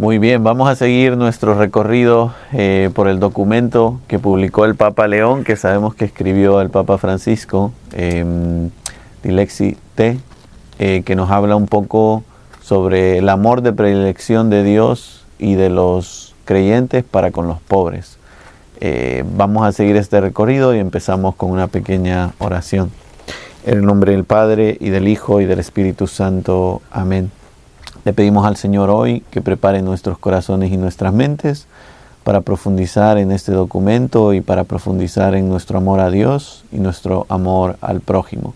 Muy bien, vamos a seguir nuestro recorrido por el documento que publicó el Papa León, que sabemos que escribió el Papa Francisco, Dilexi Te, que nos habla un poco sobre el amor de predilección de Dios y de los creyentes para con los pobres. Vamos a seguir este recorrido y empezamos con una pequeña oración. En el nombre del Padre, y del Hijo, y del Espíritu Santo. Amén. Le pedimos al Señor hoy que prepare nuestros corazones y nuestras mentes para profundizar en este documento y para profundizar en nuestro amor a Dios y nuestro amor al prójimo.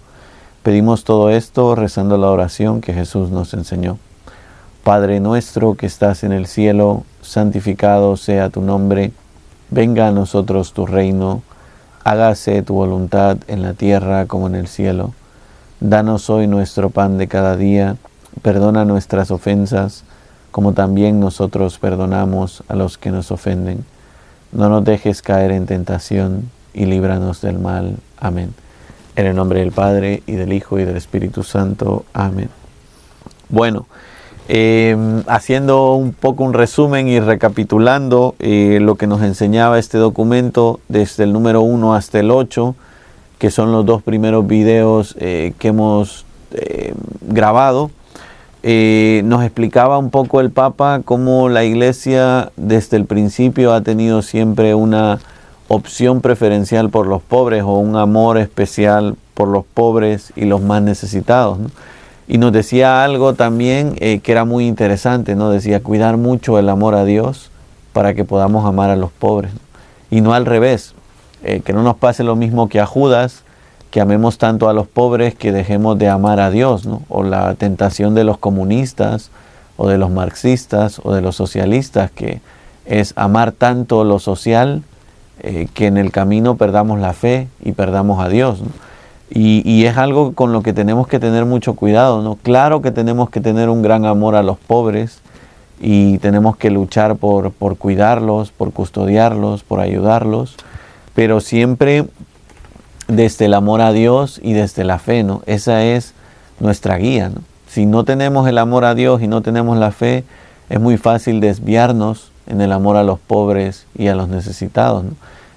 Pedimos todo esto rezando la oración que Jesús nos enseñó. Padre nuestro que estás en el cielo, santificado sea tu nombre. Venga a nosotros tu reino. Hágase tu voluntad en la tierra como en el cielo. Danos hoy nuestro pan de cada día. Perdona nuestras ofensas, como también nosotros perdonamos a los que nos ofenden. No nos dejes caer en tentación, y líbranos del mal. Amén. En el nombre del Padre, y del Hijo, y del Espíritu Santo. Amén. Bueno, haciendo un poco un resumen y recapitulando lo que nos enseñaba este documento desde el número 1 hasta el 8, que son los dos primeros videos que hemos grabado. Nos explicaba un poco el Papa cómo la Iglesia desde el principio ha tenido siempre una opción preferencial por los pobres o un amor especial por los pobres y los más necesitados, ¿no? Y nos decía algo también que era muy interesante, ¿no? Decía cuidar mucho el amor a Dios para que podamos amar a los pobres, ¿no? Y no al revés, que no nos pase lo mismo que a Judas, que amemos tanto a los pobres que dejemos de amar a Dios, ¿no? O la tentación de los comunistas, o de los marxistas, o de los socialistas, que es amar tanto lo social que en el camino perdamos la fe y perdamos a Dios, ¿no? Y es algo con lo que tenemos que tener mucho cuidado, ¿no? Claro que tenemos que tener un gran amor a los pobres y tenemos que luchar por cuidarlos, por custodiarlos, por ayudarlos, pero siempre desde el amor a Dios y desde la fe, ¿no? Esa es nuestra guía, ¿no? Si no tenemos el amor a Dios y no tenemos la fe, es muy fácil desviarnos en el amor a los pobres y a los necesitados, ¿no?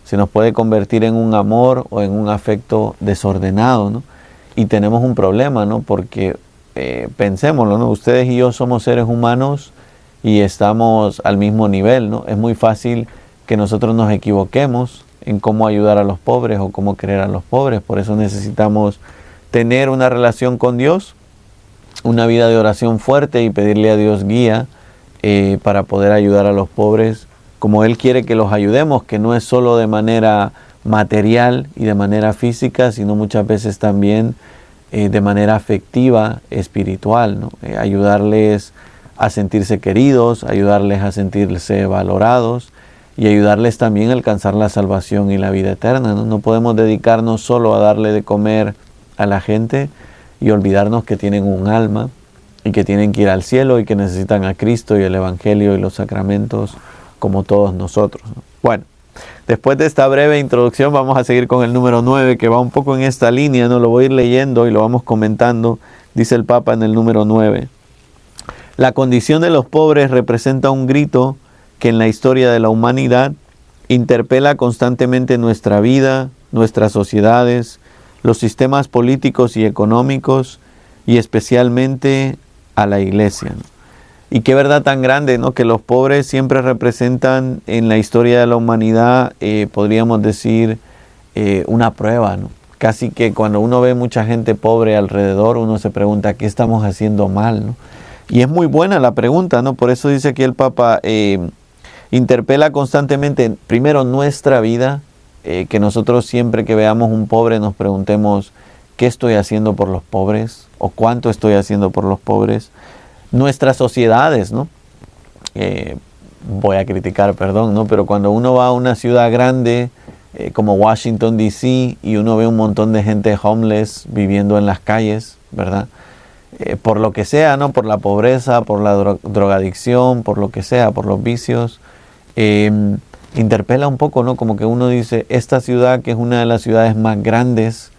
Se nos puede convertir en un amor o en un afecto desordenado, ¿no? Y tenemos un problema, ¿no? Porque pensémoslo, ¿no? Ustedes y yo somos seres humanos y estamos al mismo nivel, ¿no? Es muy fácil que nosotros nos equivoquemos en cómo ayudar a los pobres o cómo querer a los pobres. Por eso necesitamos tener una relación con Dios, una vida de oración fuerte y pedirle a Dios guía para poder ayudar a los pobres como Él quiere que los ayudemos, que no es solo de manera material y de manera física, sino muchas veces también de manera afectiva, espiritual, ¿no? Ayudarles a sentirse queridos, ayudarles a sentirse valorados, y ayudarles también a alcanzar la salvación y la vida eterna, ¿no? No podemos dedicarnos solo a darle de comer a la gente y olvidarnos que tienen un alma y que tienen que ir al cielo y que necesitan a Cristo y el Evangelio y los sacramentos como todos nosotros, ¿no? Bueno, después de esta breve introducción vamos a seguir con el número 9, que va un poco en esta línea, ¿no? Lo voy a ir leyendo y lo vamos comentando. Dice el Papa en el número 9. La condición de los pobres representa un grito que en la historia de la humanidad interpela constantemente nuestra vida, nuestras sociedades, los sistemas políticos y económicos, y especialmente a la Iglesia, ¿no? Y qué verdad tan grande, ¿no? Que los pobres siempre representan en la historia de la humanidad, podríamos decir, una prueba, ¿no? Casi que cuando uno ve mucha gente pobre alrededor, uno se pregunta, ¿qué estamos haciendo mal, ¿no? Y es muy buena la pregunta, ¿no? Por eso dice aquí el Papa, interpela constantemente, primero, nuestra vida, que nosotros siempre que veamos un pobre nos preguntemos, ¿qué estoy haciendo por los pobres? ¿O cuánto estoy haciendo por los pobres? Nuestras sociedades, ¿no? Voy a criticar, perdón, ¿no? Pero cuando uno va a una ciudad grande como Washington, D.C., y uno ve un montón de gente homeless viviendo en las calles, ¿verdad? Por lo que sea, ¿no? Por la pobreza, por la drogadicción, por lo que sea, por los vicios, interpela un poco, ¿no? Como que uno dice, esta ciudad, que es una de las ciudades más grandes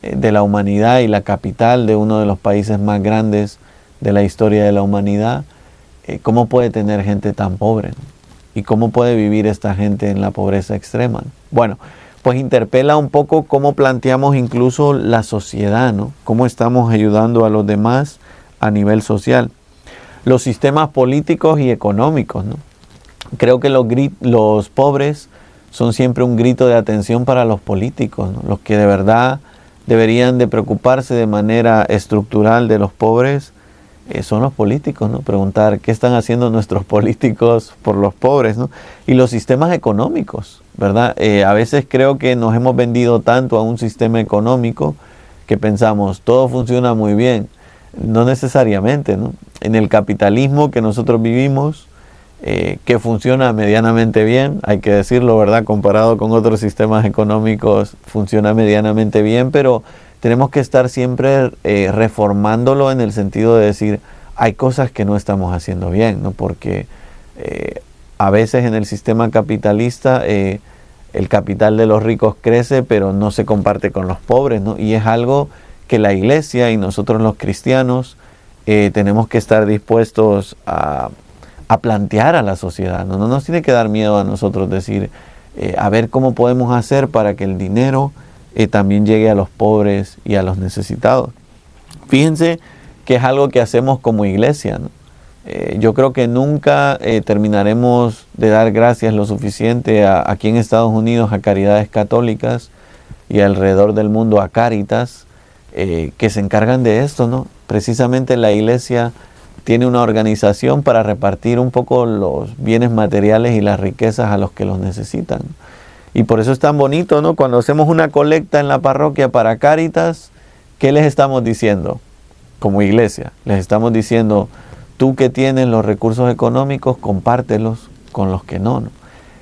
de la humanidad y la capital de uno de los países más grandes de la historia de la humanidad, ¿cómo puede tener gente tan pobre? ¿Y cómo puede vivir esta gente en la pobreza extrema? Bueno, pues interpela un poco cómo planteamos incluso la sociedad, ¿no? Cómo estamos ayudando a los demás a nivel social. Los sistemas políticos y económicos, ¿no? Creo que los pobres son siempre un grito de atención para los políticos, ¿no? Los que de verdad deberían de preocuparse de manera estructural de los pobres son los políticos, ¿no? Preguntar qué están haciendo nuestros políticos por los pobres, ¿no? Y los sistemas económicos, ¿verdad? A veces creo que nos hemos vendido tanto a un sistema económico que pensamos, todo funciona muy bien. No necesariamente, ¿no? En el capitalismo que nosotros vivimos, que funciona medianamente bien, hay que decirlo, ¿verdad? Comparado con otros sistemas económicos, funciona medianamente bien, pero tenemos que estar siempre reformándolo en el sentido de decir, hay cosas que no estamos haciendo bien, ¿no? Porque a veces en el sistema capitalista el capital de los ricos crece, pero no se comparte con los pobres, ¿no? Y es algo que la iglesia y nosotros los cristianos tenemos que estar dispuestos a plantear a la sociedad, ¿no? No nos tiene que dar miedo a nosotros decir, a ver cómo podemos hacer para que el dinero también llegue a los pobres y a los necesitados. Fíjense que es algo que hacemos como iglesia, ¿no? Yo creo que nunca terminaremos de dar gracias lo suficiente aquí en Estados Unidos a Caridades Católicas y alrededor del mundo a Cáritas, que se encargan de esto, ¿no? Precisamente la iglesia tiene una organización para repartir un poco los bienes materiales y las riquezas a los que los necesitan. Y por eso es tan bonito, ¿no? Cuando hacemos una colecta en la parroquia para Cáritas, ¿qué les estamos diciendo? Como iglesia, les estamos diciendo, tú que tienes los recursos económicos, compártelos con los que no, ¿no?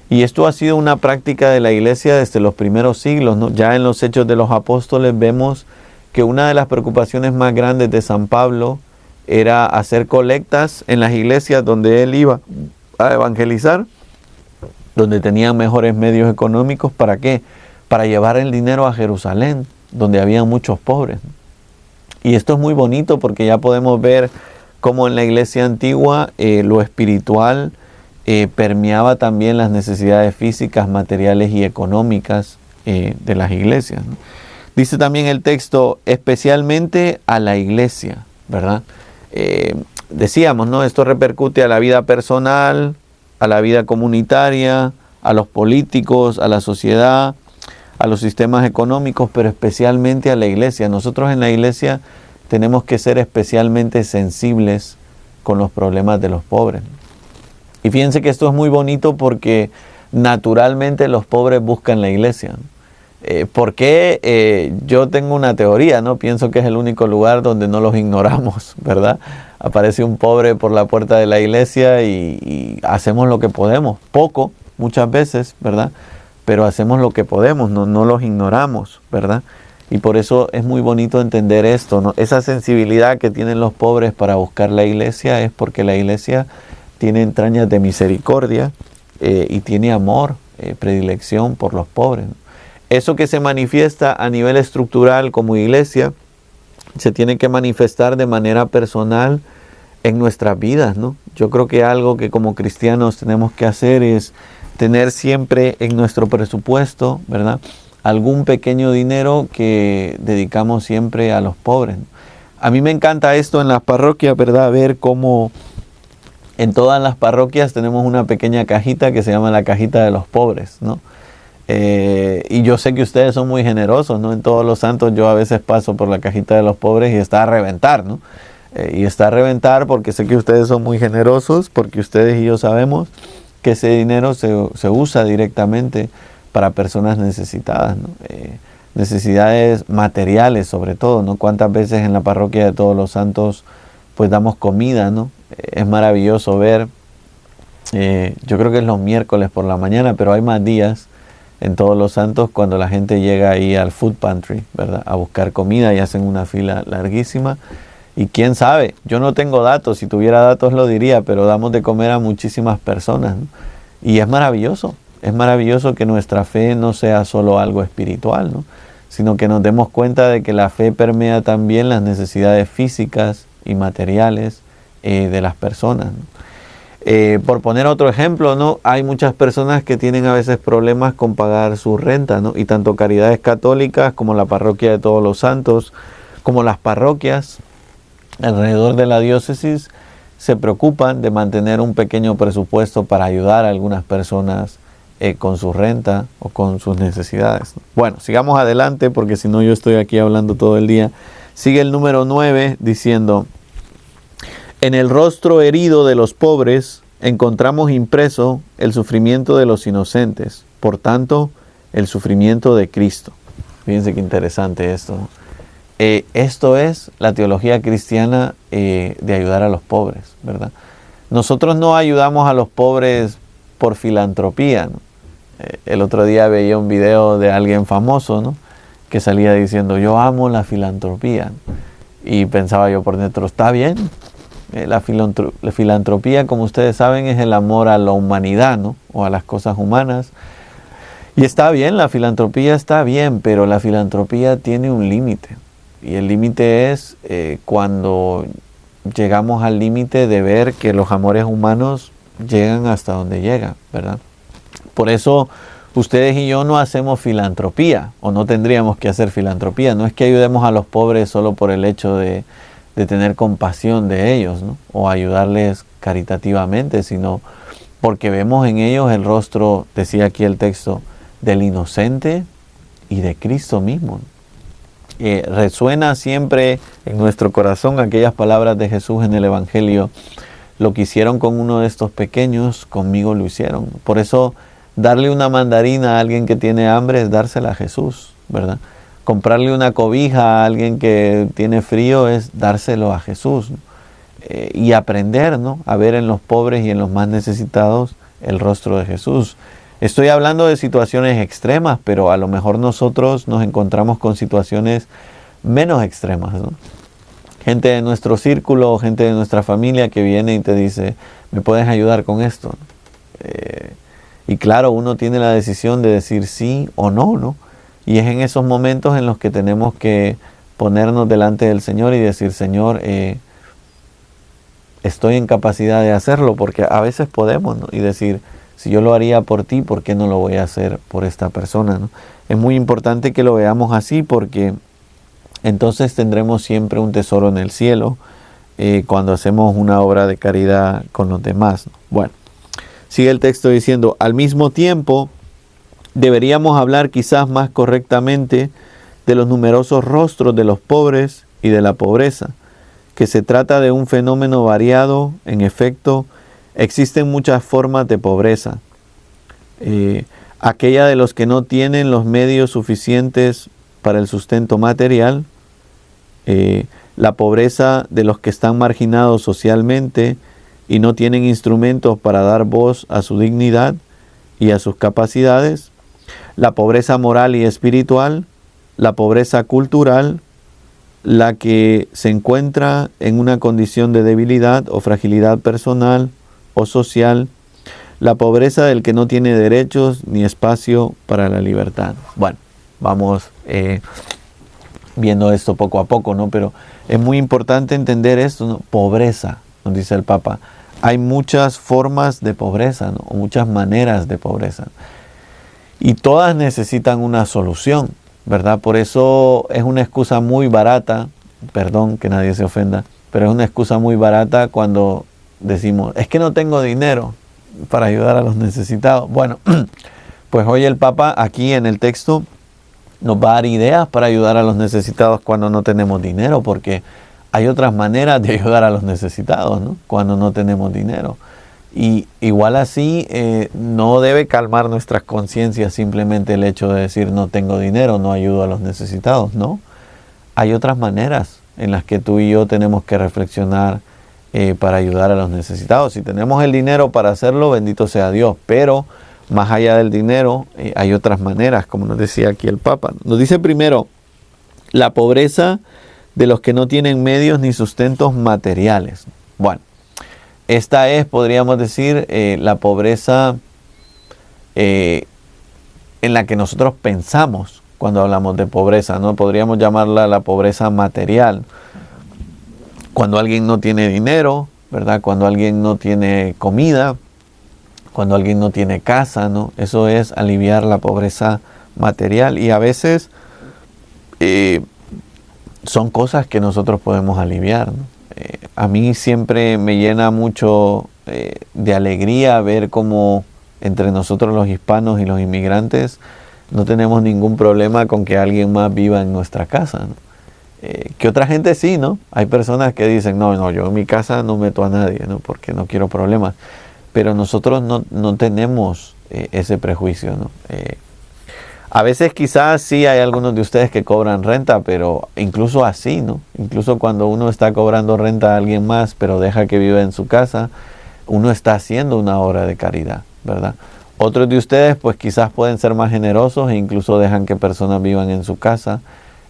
Y esto ha sido una práctica de la iglesia desde los primeros siglos, ¿no? Ya en los Hechos de los Apóstoles vemos que una de las preocupaciones más grandes de San Pablo era hacer colectas en las iglesias donde él iba a evangelizar, donde tenían mejores medios económicos. ¿Para qué? Para llevar el dinero a Jerusalén, donde había muchos pobres. Y esto es muy bonito porque ya podemos ver cómo en la iglesia antigua lo espiritual permeaba también las necesidades físicas, materiales y económicas de las iglesias, ¿no? Dice también el texto, especialmente a la iglesia, ¿verdad? Decíamos, ¿no? Esto repercute a la vida personal, a la vida comunitaria, a los políticos, a la sociedad, a los sistemas económicos, pero especialmente a la iglesia. Nosotros en la iglesia tenemos que ser especialmente sensibles con los problemas de los pobres. Y fíjense que esto es muy bonito porque naturalmente los pobres buscan la iglesia. ¿Por qué? Yo tengo una teoría, ¿no? Pienso que es el único lugar donde no los ignoramos, ¿verdad? Aparece un pobre por la puerta de la iglesia y hacemos lo que podemos. Poco, muchas veces, ¿verdad? Pero hacemos lo que podemos, no los ignoramos, ¿verdad? Y por eso es muy bonito entender esto, ¿no? Esa sensibilidad que tienen los pobres para buscar la iglesia es porque la iglesia tiene entrañas de misericordia y tiene amor, predilección por los pobres, ¿no? Eso que se manifiesta a nivel estructural como iglesia, se tiene que manifestar de manera personal en nuestras vidas, ¿no? Yo creo que algo que como cristianos tenemos que hacer es tener siempre en nuestro presupuesto, ¿verdad?, algún pequeño dinero que dedicamos siempre a los pobres. A mí me encanta esto en las parroquias, ¿verdad?, ver cómo en todas las parroquias tenemos una pequeña cajita que se llama la cajita de los pobres, ¿no? Y yo sé que ustedes son muy generosos, ¿no? En Todos los Santos yo a veces paso por la cajita de los pobres y está a reventar, ¿no? Y está a reventar porque sé que ustedes son muy generosos, porque ustedes y yo sabemos que ese dinero se usa directamente para personas necesitadas, ¿no? Necesidades materiales sobre todo, ¿no? Cuántas veces en la parroquia de Todos los Santos pues damos comida, ¿no? Es maravilloso ver, yo creo que es los miércoles por la mañana, pero hay más días en Todos los Santos cuando la gente llega ahí al food pantry, ¿verdad?, a buscar comida y hacen una fila larguísima. Y quién sabe, yo no tengo datos, si tuviera datos lo diría, pero damos de comer a muchísimas personas, ¿no? Y es maravilloso que nuestra fe no sea solo algo espiritual, ¿no?, sino que nos demos cuenta de que la fe permea también las necesidades físicas y materiales de las personas, ¿no? Por poner otro ejemplo, ¿no? Hay muchas personas que tienen a veces problemas con pagar su renta, ¿no? Y tanto Caridades Católicas como la Parroquia de Todos los Santos, como las parroquias alrededor de la diócesis, se preocupan de mantener un pequeño presupuesto para ayudar a algunas personas con su renta o con sus necesidades. Bueno, sigamos adelante porque si no yo estoy aquí hablando todo el día. Sigue el número 9 diciendo: en el rostro herido de los pobres encontramos impreso el sufrimiento de los inocentes, por tanto, el sufrimiento de Cristo. Fíjense qué interesante esto, ¿no? Esto es la teología cristiana de ayudar a los pobres, ¿verdad? Nosotros no ayudamos a los pobres por filantropía, ¿no? El otro día veía un video de alguien famoso, ¿no? Que salía diciendo: yo amo la filantropía. Y pensaba yo por dentro, está bien. La filantropía, como ustedes saben, es el amor a la humanidad, ¿no? O a las cosas humanas. Y está bien, la filantropía está bien, pero la filantropía tiene un límite. Y el límite es cuando llegamos al límite de ver que los amores humanos llegan hasta donde llegan, ¿verdad? Por eso ustedes y yo no hacemos filantropía, o no tendríamos que hacer filantropía. No es que ayudemos a los pobres solo por el hecho de tener compasión de ellos, ¿no? O ayudarles caritativamente, sino porque vemos en ellos el rostro, decía aquí el texto, del inocente y de Cristo mismo. Resuena siempre en nuestro corazón aquellas palabras de Jesús en el Evangelio: lo que hicieron con uno de estos pequeños, conmigo lo hicieron. Por eso darle una mandarina a alguien que tiene hambre es dársela a Jesús, ¿verdad? Comprarle una cobija a alguien que tiene frío es dárselo a Jesús, ¿no? Y aprender, ¿no? A ver en los pobres y en los más necesitados el rostro de Jesús. Estoy hablando de situaciones extremas, pero a lo mejor nosotros nos encontramos con situaciones menos extremas, ¿no? Gente de nuestro círculo, gente de nuestra familia que viene y te dice: ¿me puedes ayudar con esto? Y claro, uno tiene la decisión de decir sí o no, ¿no? Y es en esos momentos en los que tenemos que ponernos delante del Señor y decir: Señor, estoy en capacidad de hacerlo, porque a veces podemos, ¿no? Y decir: si yo lo haría por ti, ¿por qué no lo voy a hacer por esta persona, ¿no? Es muy importante que lo veamos así, porque entonces tendremos siempre un tesoro en el cielo cuando hacemos una obra de caridad con los demás, ¿no? Bueno, sigue el texto diciendo: al mismo tiempo, deberíamos hablar quizás más correctamente de los numerosos rostros de los pobres y de la pobreza, que se trata de un fenómeno variado. En efecto, existen muchas formas de pobreza. Aquella de los que no tienen los medios suficientes para el sustento material, la pobreza de los que están marginados socialmente y no tienen instrumentos para dar voz a su dignidad y a sus capacidades, la pobreza moral y espiritual, la pobreza cultural, la que se encuentra en una condición de debilidad o fragilidad personal o social, la pobreza del que no tiene derechos ni espacio para la libertad. Bueno, vamos viendo esto poco a poco, ¿no? Pero es muy importante entender esto, ¿no? Pobreza, nos dice el Papa. Hay muchas formas de pobreza, ¿no? O muchas maneras de pobreza. Y todas necesitan una solución, ¿verdad? Por eso es una excusa muy barata, perdón que nadie se ofenda, pero es una excusa muy barata cuando decimos: es que no tengo dinero para ayudar a los necesitados. Bueno, pues hoy el Papa aquí en el texto nos va a dar ideas para ayudar a los necesitados cuando no tenemos dinero, porque hay otras maneras de ayudar a los necesitados, ¿no? Cuando no tenemos dinero. Y igual así no debe calmar nuestras conciencias simplemente el hecho de decir: no tengo dinero, no ayudo a los necesitados, ¿no? Hay otras maneras en las que tú y yo tenemos que reflexionar para ayudar a los necesitados. Si tenemos el dinero para hacerlo, bendito sea Dios, pero más allá del dinero hay otras maneras, como nos decía aquí el Papa. Nos dice primero la pobreza de los que no tienen medios ni sustentos materiales. Bueno, esta es, podríamos decir, la pobreza en la que nosotros pensamos cuando hablamos de pobreza, ¿no? Podríamos llamarla la pobreza material. Cuando alguien no tiene dinero, ¿verdad? Cuando alguien no tiene comida, cuando alguien no tiene casa, ¿no? Eso es aliviar la pobreza material, y a veces son cosas que nosotros podemos aliviar, ¿no? A mí siempre me llena mucho de alegría ver cómo entre nosotros los hispanos y los inmigrantes no tenemos ningún problema con que alguien más viva en nuestra casa, ¿no? Que otra gente sí, ¿no? Hay personas que dicen, no, yo en mi casa no meto a nadie, ¿no? Porque no quiero problemas. Pero nosotros no tenemos ese prejuicio, ¿no? A veces quizás sí hay algunos de ustedes que cobran renta, pero incluso así, ¿no? Incluso cuando uno está cobrando renta a alguien más, pero deja que viva en su casa, uno está haciendo una obra de caridad, ¿verdad? Otros de ustedes pues quizás pueden ser más generosos e incluso dejan que personas vivan en su casa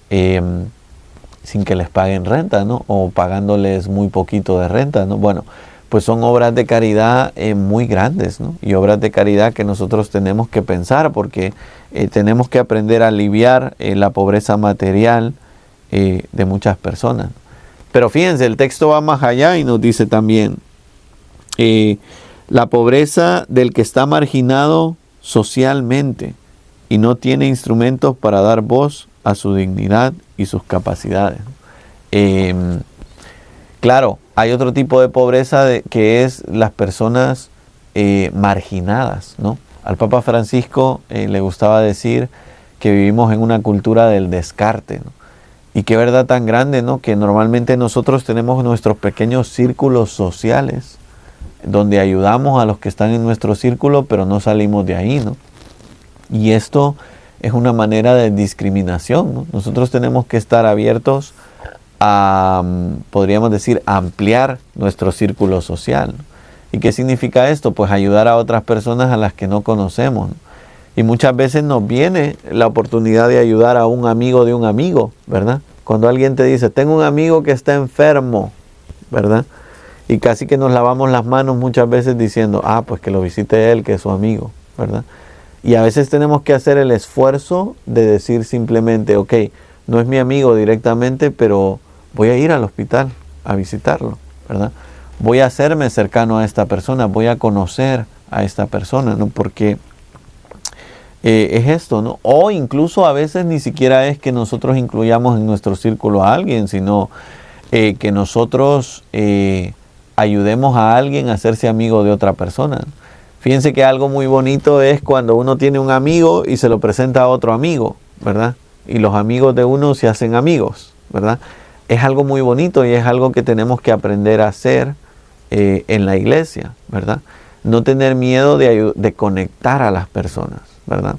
sin que les paguen renta, ¿no? O pagándoles muy poquito de renta, ¿no? Bueno, pues son obras de caridad muy grandes, ¿no? Y obras de caridad que nosotros tenemos que pensar, porque tenemos que aprender a aliviar la pobreza material de muchas personas. Pero fíjense, el texto va más allá y nos dice también la pobreza del que está marginado socialmente y no tiene instrumentos para dar voz a su dignidad y sus capacidades. Claro, hay otro tipo de pobreza que es las personas marginadas, ¿no? Al Papa Francisco le gustaba decir que vivimos en una cultura del descarte, ¿no? Y qué verdad tan grande, ¿no? Que normalmente nosotros tenemos nuestros pequeños círculos sociales donde ayudamos a los que están en nuestro círculo, pero no salimos de ahí, ¿no? Y esto es una manera de discriminación, ¿no? Nosotros tenemos que estar abiertos a, podríamos decir, ampliar nuestro círculo social, ¿no? ¿Y qué significa esto? Pues ayudar a otras personas a las que no conocemos, ¿no? Y muchas veces nos viene la oportunidad de ayudar a un amigo de un amigo, ¿verdad? Cuando alguien te dice, tengo un amigo que está enfermo, ¿verdad? Y casi que nos lavamos las manos muchas veces diciendo, pues que lo visite él, que es su amigo, ¿verdad? Y a veces tenemos que hacer el esfuerzo de decir simplemente, ok, no es mi amigo directamente, pero voy a ir al hospital a visitarlo, ¿verdad? Voy a hacerme cercano a esta persona, voy a conocer a esta persona, ¿no? Porque es esto, ¿no? O incluso a veces ni siquiera es que nosotros incluyamos en nuestro círculo a alguien, sino que nosotros ayudemos a alguien a hacerse amigo de otra persona. Fíjense que algo muy bonito es cuando uno tiene un amigo y se lo presenta a otro amigo, ¿verdad? Y los amigos de uno se hacen amigos, ¿verdad? Es algo muy bonito y es algo que tenemos que aprender a hacer en la iglesia, ¿verdad? No tener miedo de conectar a las personas, ¿verdad?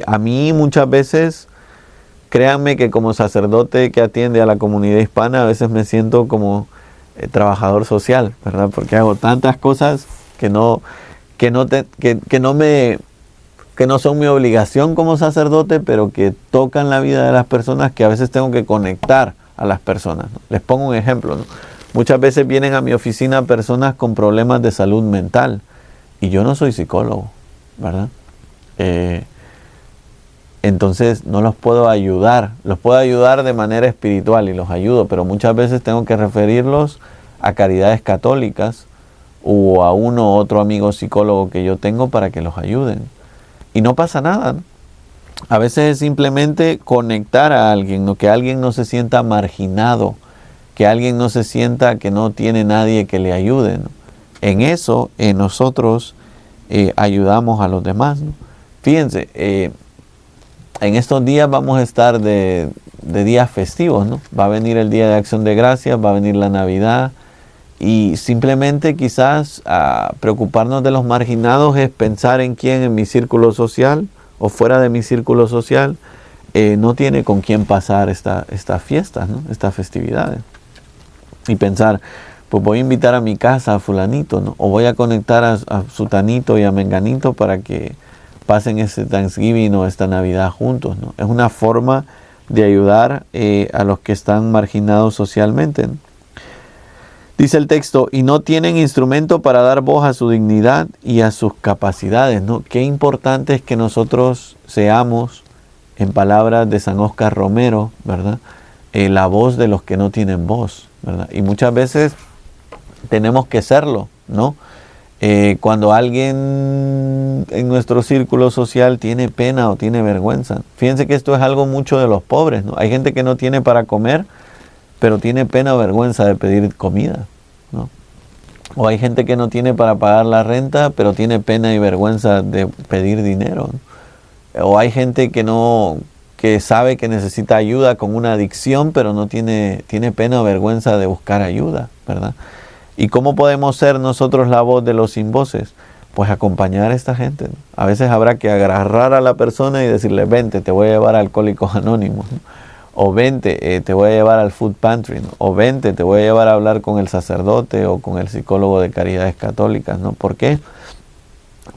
A mí muchas veces, créanme que como sacerdote que atiende a la comunidad hispana, a veces me siento como trabajador social, ¿verdad? Porque hago tantas cosas que no son mi obligación como sacerdote, pero que tocan la vida de las personas, que a veces tengo que conectar a las personas, ¿no? Les pongo un ejemplo, ¿no? Muchas veces vienen a mi oficina personas con problemas de salud mental y yo no soy psicólogo, ¿verdad? Entonces no los puedo ayudar. Los puedo ayudar de manera espiritual y los ayudo, pero muchas veces tengo que referirlos a caridades católicas o a uno u otro amigo psicólogo que yo tengo para que los ayuden. Y no pasa nada, ¿no? A veces es simplemente conectar a alguien, ¿no? Que alguien no se sienta marginado, que alguien no se sienta que no tiene nadie que le ayude, ¿no? En eso nosotros ayudamos a los demás, ¿no? Fíjense, en estos días vamos a estar de días festivos, ¿no? Va a venir el Día de Acción de Gracias, va a venir la Navidad, y simplemente quizás preocuparnos de los marginados es pensar en quién en mi círculo social o fuera de mi círculo social no tiene con quién pasar estas fiestas, ¿no? Estas festividades. Y pensar, pues voy a invitar a mi casa a fulanito, ¿no? O voy a conectar a sutanito y a menganito para que pasen ese Thanksgiving o esta Navidad juntos, ¿no? Es una forma de ayudar a los que están marginados socialmente, ¿no? Dice el texto, y no tienen instrumento para dar voz a su dignidad y a sus capacidades, ¿no? Qué importante es que nosotros seamos, en palabras de San Óscar Romero, ¿verdad? La voz de los que no tienen voz, ¿verdad? Y muchas veces tenemos que serlo, ¿no? Cuando alguien en nuestro círculo social tiene pena o tiene vergüenza. Fíjense que esto es algo mucho de los pobres, ¿no? Hay gente que no tiene para comer, pero tiene pena o vergüenza de pedir comida, ¿no? O hay gente que no tiene para pagar la renta, pero tiene pena y vergüenza de pedir dinero, ¿no? O hay gente que sabe que necesita ayuda con una adicción, pero no tiene pena o vergüenza de buscar ayuda, ¿verdad? ¿Y cómo podemos ser nosotros la voz de los sin voces? Pues acompañar a esta gente, ¿no? A veces habrá que agarrar a la persona y decirle, vente, te voy a llevar a Alcohólicos Anónimos, ¿no? O vente, te voy a llevar al Food Pantry, ¿no? O vente, te voy a llevar a hablar con el sacerdote o con el psicólogo de Caridades Católicas, ¿no? ¿Por qué?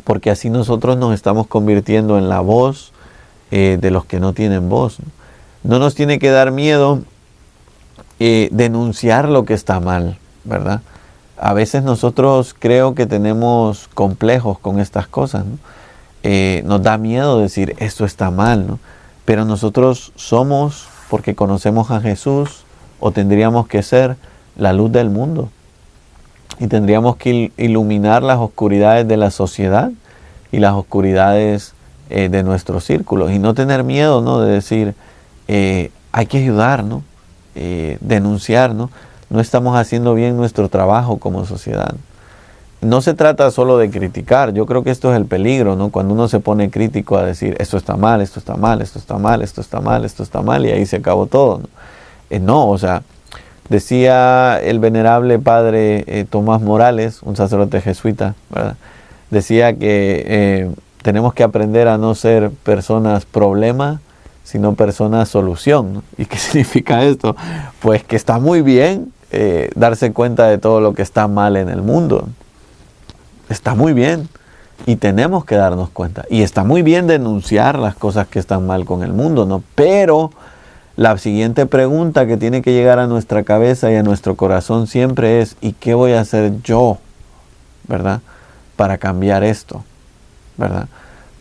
Porque así nosotros nos estamos convirtiendo en la voz de los que no tienen voz, ¿no? No nos tiene que dar miedo denunciar lo que está mal, ¿verdad? A veces nosotros creo que tenemos complejos con estas cosas, ¿no? Nos da miedo decir esto está mal, ¿no? Pero nosotros somos, porque conocemos a Jesús, o tendríamos que ser la luz del mundo. Y tendríamos que iluminar las oscuridades de la sociedad y las oscuridades de nuestros círculos. Y no tener miedo, ¿no? De decir, hay que ayudar, ¿no? Denunciar, ¿no? No estamos haciendo bien nuestro trabajo como sociedad. No se trata solo de criticar. Yo creo que esto es el peligro, ¿no? Cuando uno se pone crítico a decir, esto está mal, esto está mal, esto está mal, esto está mal, esto está mal, y ahí se acabó todo, ¿no? No, o sea, decía el venerable padre Tomás Morales, un sacerdote jesuita, ¿verdad? Decía que tenemos que aprender a no ser personas problema, sino personas solución, ¿no? ¿Y qué significa esto? Pues que está muy bien darse cuenta de todo lo que está mal en el mundo. Está muy bien y tenemos que darnos cuenta. Y está muy bien denunciar las cosas que están mal con el mundo, ¿no? Pero la siguiente pregunta que tiene que llegar a nuestra cabeza y a nuestro corazón siempre es, ¿y qué voy a hacer yo, verdad, para cambiar esto, verdad?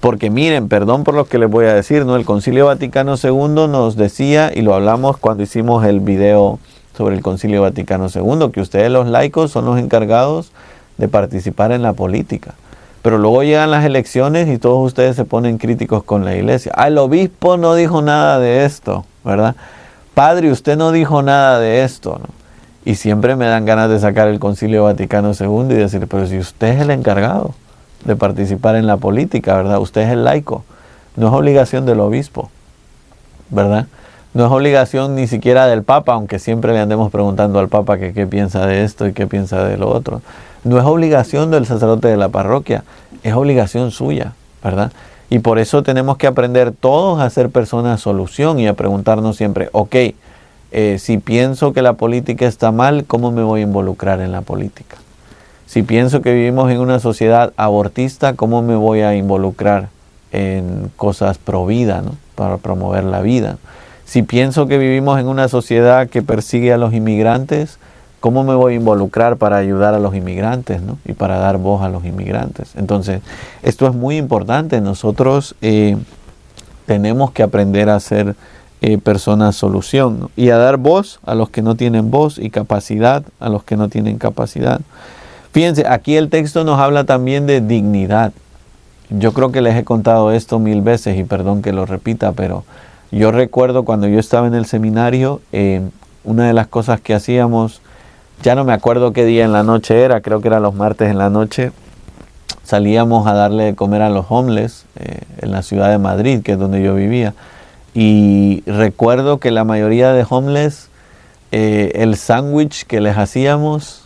Porque miren, perdón por lo que les voy a decir, ¿no? El Concilio Vaticano II nos decía, y lo hablamos cuando hicimos el video sobre el Concilio Vaticano II, que ustedes los laicos son los encargados de participar en la política. Pero luego llegan las elecciones y todos ustedes se ponen críticos con la iglesia. Ah, el obispo no dijo nada de esto, ¿verdad? Padre, usted no dijo nada de esto, ¿no? Y siempre me dan ganas de sacar el Concilio Vaticano II y decir, pero si usted es el encargado de participar en la política, ¿verdad? Usted es el laico. No es obligación del obispo, ¿verdad? No es obligación ni siquiera del Papa, aunque siempre le andemos preguntando al Papa que qué piensa de esto y qué piensa de lo otro. No es obligación del sacerdote de la parroquia, es obligación suya, ¿verdad? Y por eso tenemos que aprender todos a ser personas solución y a preguntarnos siempre, ok, si pienso que la política está mal, ¿cómo me voy a involucrar en la política? Si pienso que vivimos en una sociedad abortista, ¿cómo me voy a involucrar en cosas pro vida, ¿no? Para promover la vida? Si pienso que vivimos en una sociedad que persigue a los inmigrantes, ¿cómo me voy a involucrar para ayudar a los inmigrantes, ¿no? Y para dar voz a los inmigrantes? Entonces, esto es muy importante. Nosotros tenemos que aprender a ser personas solución, ¿no? Y a dar voz a los que no tienen voz y capacidad a los que no tienen capacidad. Fíjense, aquí el texto nos habla también de dignidad. Yo creo que les he contado esto 1000 veces y perdón que lo repita, pero yo recuerdo cuando yo estaba en el seminario, una de las cosas que hacíamos, ya no me acuerdo qué día en la noche era, creo que era los martes en la noche, salíamos a darle de comer a los homeless en la ciudad de Madrid, que es donde yo vivía. Y recuerdo que la mayoría de homeless, el sándwich que les hacíamos,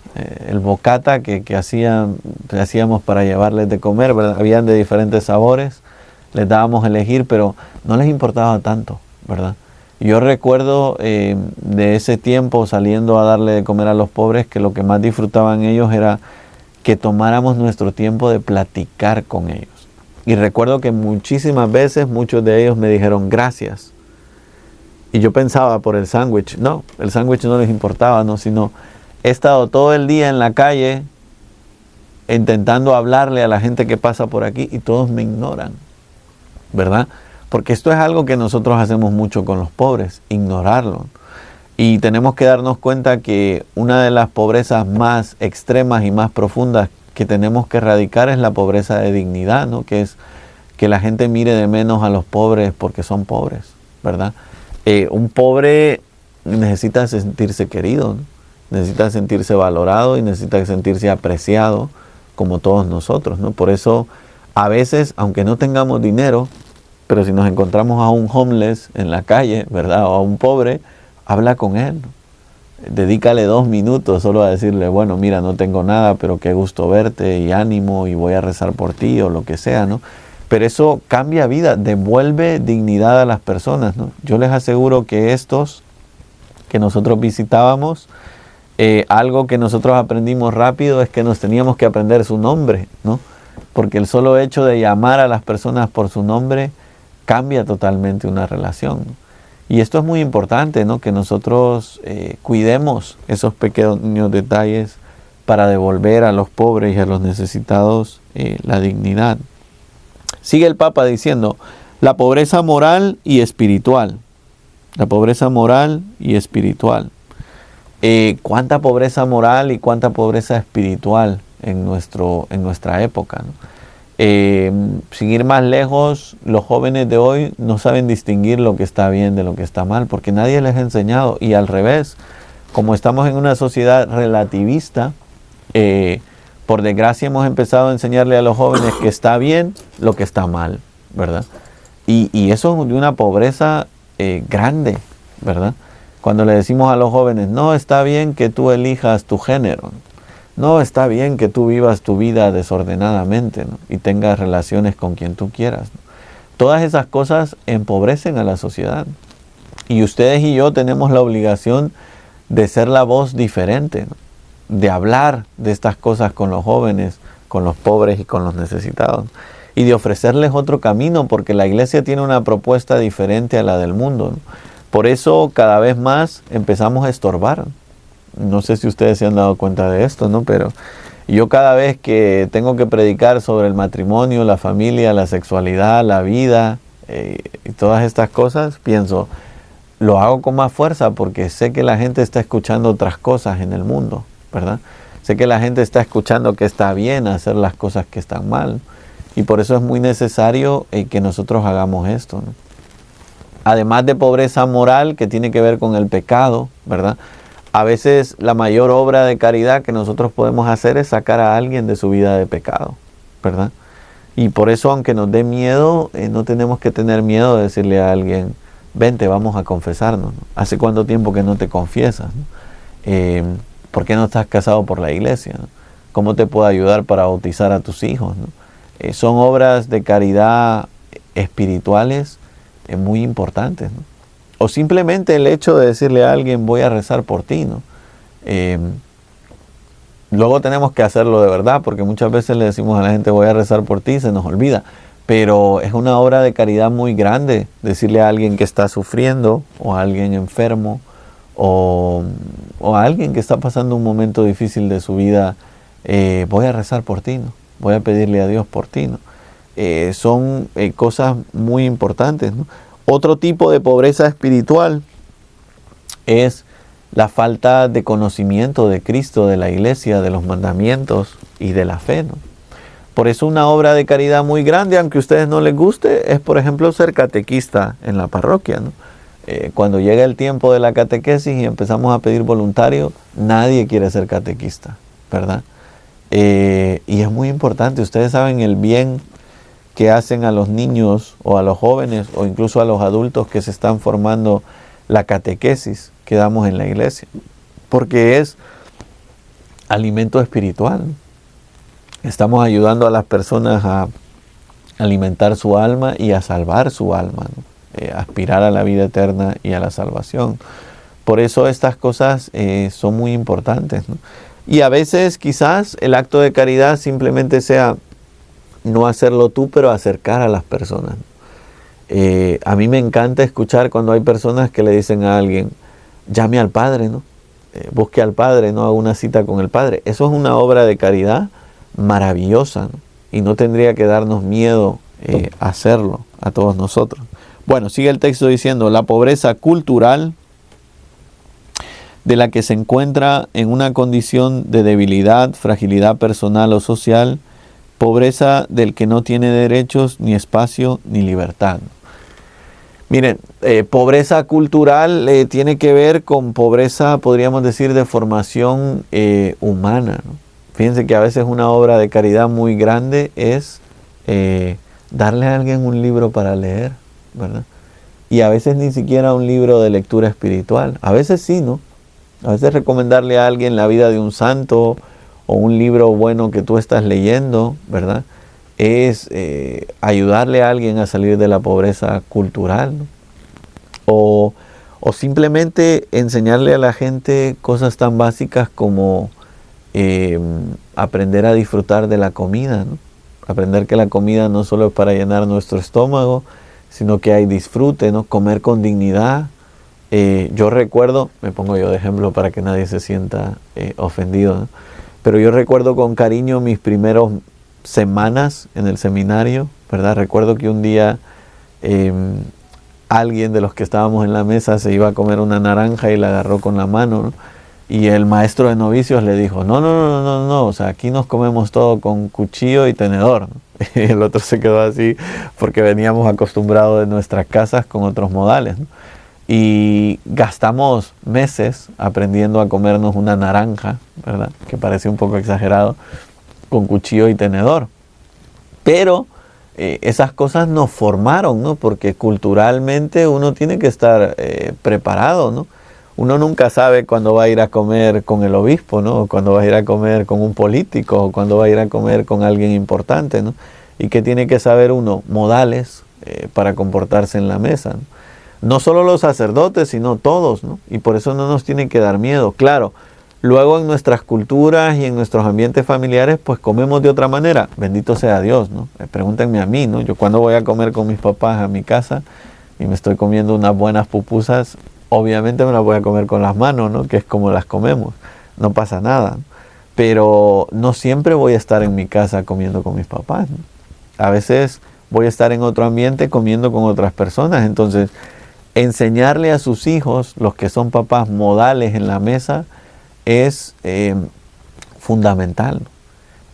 el bocata que hacíamos para llevarles de comer, ¿verdad? Habían de diferentes sabores, les dábamos a elegir, pero no les importaba tanto, ¿verdad? Yo recuerdo de ese tiempo saliendo a darle de comer a los pobres, que lo que más disfrutaban ellos era que tomáramos nuestro tiempo de platicar con ellos. Y recuerdo que muchísimas veces muchos de ellos me dijeron gracias. Y yo pensaba por el sándwich. No, el sándwich no les importaba, no, sino he estado todo el día en la calle intentando hablarle a la gente que pasa por aquí y todos me ignoran, ¿verdad? Porque esto es algo que nosotros hacemos mucho con los pobres, ignorarlo. Y tenemos que darnos cuenta que una de las pobrezas más extremas y más profundas que tenemos que erradicar es la pobreza de dignidad, ¿no? Que es que la gente mire de menos a los pobres porque son pobres, ¿verdad? Un pobre necesita sentirse querido, ¿no? Necesita sentirse valorado y necesita sentirse apreciado como todos nosotros, ¿no? Por eso a veces, aunque no tengamos dinero, pero si nos encontramos a un homeless en la calle, ¿verdad? O a un pobre, habla con él, ¿no? Dedícale 2 minutos solo a decirle, bueno, mira, no tengo nada, pero qué gusto verte y ánimo y voy a rezar por ti o lo que sea, ¿no? Pero eso cambia vida, devuelve dignidad a las personas, ¿no? Yo les aseguro que estos que nosotros visitábamos, algo que nosotros aprendimos rápido es que nos teníamos que aprender su nombre, ¿no? Porque el solo hecho de llamar a las personas por su nombre cambia totalmente una relación, ¿no? Y esto es muy importante, ¿no? Que nosotros cuidemos esos pequeños detalles para devolver a los pobres y a los necesitados la dignidad. Sigue el Papa diciendo, la pobreza moral y espiritual. La pobreza moral y espiritual. ¿Cuánta pobreza moral y cuánta pobreza espiritual en nuestra época, ¿no? Sin ir más lejos, los jóvenes de hoy no saben distinguir lo que está bien de lo que está mal, porque nadie les ha enseñado. Y al revés, como estamos en una sociedad relativista, por desgracia hemos empezado a enseñarle a los jóvenes que está bien lo que está mal, ¿verdad? Y eso es de una pobreza grande, ¿verdad? Cuando le decimos a los jóvenes, no está bien que tú elijas tu género, no está bien que tú vivas tu vida desordenadamente, ¿no? Y tengas relaciones con quien tú quieras, ¿no? Todas esas cosas empobrecen a la sociedad. Y ustedes y yo tenemos la obligación de ser la voz diferente, ¿no? De hablar de estas cosas con los jóvenes, con los pobres y con los necesitados. Y de ofrecerles otro camino, porque la iglesia tiene una propuesta diferente a la del mundo, ¿no? Por eso cada vez más empezamos a estorbar. No sé si ustedes se han dado cuenta de esto, ¿no? Pero yo cada vez que tengo que predicar sobre el matrimonio, la familia, la sexualidad, la vida y todas estas cosas, pienso, lo hago con más fuerza porque sé que la gente está escuchando otras cosas en el mundo, ¿verdad? Sé que la gente está escuchando que está bien hacer las cosas que están mal. Y por eso es muy necesario que nosotros hagamos esto, ¿no? Además de pobreza moral que tiene que ver con el pecado, ¿verdad? A veces la mayor obra de caridad que nosotros podemos hacer es sacar a alguien de su vida de pecado, ¿verdad? Y por eso, aunque nos dé miedo, no tenemos que tener miedo de decirle a alguien, vente, vamos a confesarnos, ¿no? ¿Hace cuánto tiempo que no te confiesas, ¿no? ¿Por qué no estás casado por la iglesia, ¿no? ¿Cómo te puedo ayudar para bautizar a tus hijos, ¿no? Son obras de caridad espirituales muy importantes, ¿no? O simplemente el hecho de decirle a alguien, voy a rezar por ti, ¿no? Luego tenemos que hacerlo de verdad, porque muchas veces le decimos a la gente, voy a rezar por ti, y se nos olvida. Pero es una obra de caridad muy grande decirle a alguien que está sufriendo, o a alguien enfermo, o a alguien que está pasando un momento difícil de su vida, voy a rezar por ti, ¿no? Voy a pedirle a Dios por ti, ¿no? Son cosas muy importantes, ¿no? Otro tipo de pobreza espiritual es la falta de conocimiento de Cristo, de la iglesia, de los mandamientos y de la fe, ¿no? Por eso una obra de caridad muy grande, aunque a ustedes no les guste, es por ejemplo ser catequista en la parroquia, ¿no? Cuando llega el tiempo de la catequesis y empezamos a pedir voluntarios, nadie quiere ser catequista, ¿verdad? Y es muy importante. Ustedes saben el bien que hacen a los niños o a los jóvenes o incluso a los adultos que se están formando la catequesis que damos en la iglesia, porque es alimento espiritual. Estamos ayudando a las personas a alimentar su alma y a salvar su alma, ¿no? Aspirar a la vida eterna y a la salvación. Por eso estas cosas son muy importantes, ¿no? Y a veces quizás el acto de caridad simplemente sea no hacerlo tú, pero acercar a las personas. A mí me encanta escuchar cuando hay personas que le dicen a alguien, llame al Padre, ¿no? Busque al Padre, no haga una cita con el Padre. Eso es una obra de caridad maravillosa, ¿no? Y no tendría que darnos miedo hacerlo a todos nosotros. Bueno, sigue el texto diciendo, la pobreza cultural de la que se encuentra en una condición de debilidad, fragilidad personal o social, pobreza del que no tiene derechos, ni espacio, ni libertad. Miren, pobreza cultural tiene que ver con pobreza, podríamos decir, de formación humana, ¿no? Fíjense que a veces una obra de caridad muy grande es darle a alguien un libro para leer, ¿verdad? Y a veces ni siquiera un libro de lectura espiritual. A veces sí, ¿no? A veces recomendarle a alguien la vida de un santo o un libro bueno que tú estás leyendo, ¿verdad? Es ayudarle a alguien a salir de la pobreza cultural, ¿no? O simplemente enseñarle a la gente cosas tan básicas como aprender a disfrutar de la comida, ¿no? Aprender que la comida no solo es para llenar nuestro estómago, sino que hay disfrute, ¿no? Comer con dignidad. Yo recuerdo, me pongo yo de ejemplo para que nadie se sienta ofendido, ¿no? Pero yo recuerdo con cariño mis primeros semanas en el seminario, ¿verdad? Recuerdo que un día alguien de los que estábamos en la mesa se iba a comer una naranja y la agarró con la mano, ¿no? Y el maestro de novicios le dijo, no, o sea, aquí nos comemos todo con cuchillo y tenedor, ¿no? Y el otro se quedó así porque veníamos acostumbrados de nuestras casas con otros modales, ¿no? Y gastamos meses aprendiendo a comernos una naranja, ¿verdad? Que parece un poco exagerado, con cuchillo y tenedor. Pero esas cosas nos formaron, ¿no? Porque culturalmente uno tiene que estar preparado, ¿no? Uno nunca sabe cuándo va a ir a comer con el obispo, ¿no? O cuándo va a ir a comer con un político, o cuándo va a ir a comer con alguien importante, ¿no? Y que tiene que saber uno modales para comportarse en la mesa, ¿no? No solo los sacerdotes, sino todos, ¿no? Y por eso no nos tiene que dar miedo. Claro, luego en nuestras culturas y en nuestros ambientes familiares, pues comemos de otra manera. Bendito sea Dios, ¿no? Pregúntenme a mí, ¿no? Yo cuando voy a comer con mis papás a mi casa y me estoy comiendo unas buenas pupusas, obviamente me las voy a comer con las manos, ¿no? Que es como las comemos. No pasa nada, ¿no? Pero no siempre voy a estar en mi casa comiendo con mis papás, ¿no? A veces voy a estar en otro ambiente comiendo con otras personas. Entonces, enseñarle a sus hijos, los que son papás, modales en la mesa es fundamental, ¿no?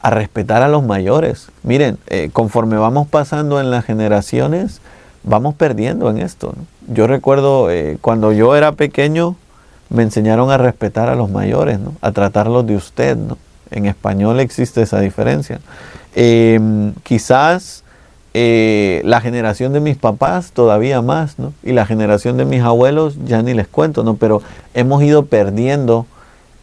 A respetar a los mayores. Miren, conforme vamos pasando en las generaciones, vamos perdiendo en esto, ¿no? Yo recuerdo cuando yo era pequeño, me enseñaron a respetar a los mayores, ¿no? A tratarlos de usted, ¿no? En español existe esa diferencia. Quizás la generación de mis papás todavía más, ¿no? Y la generación de mis abuelos ya ni les cuento, ¿no? Pero hemos ido perdiendo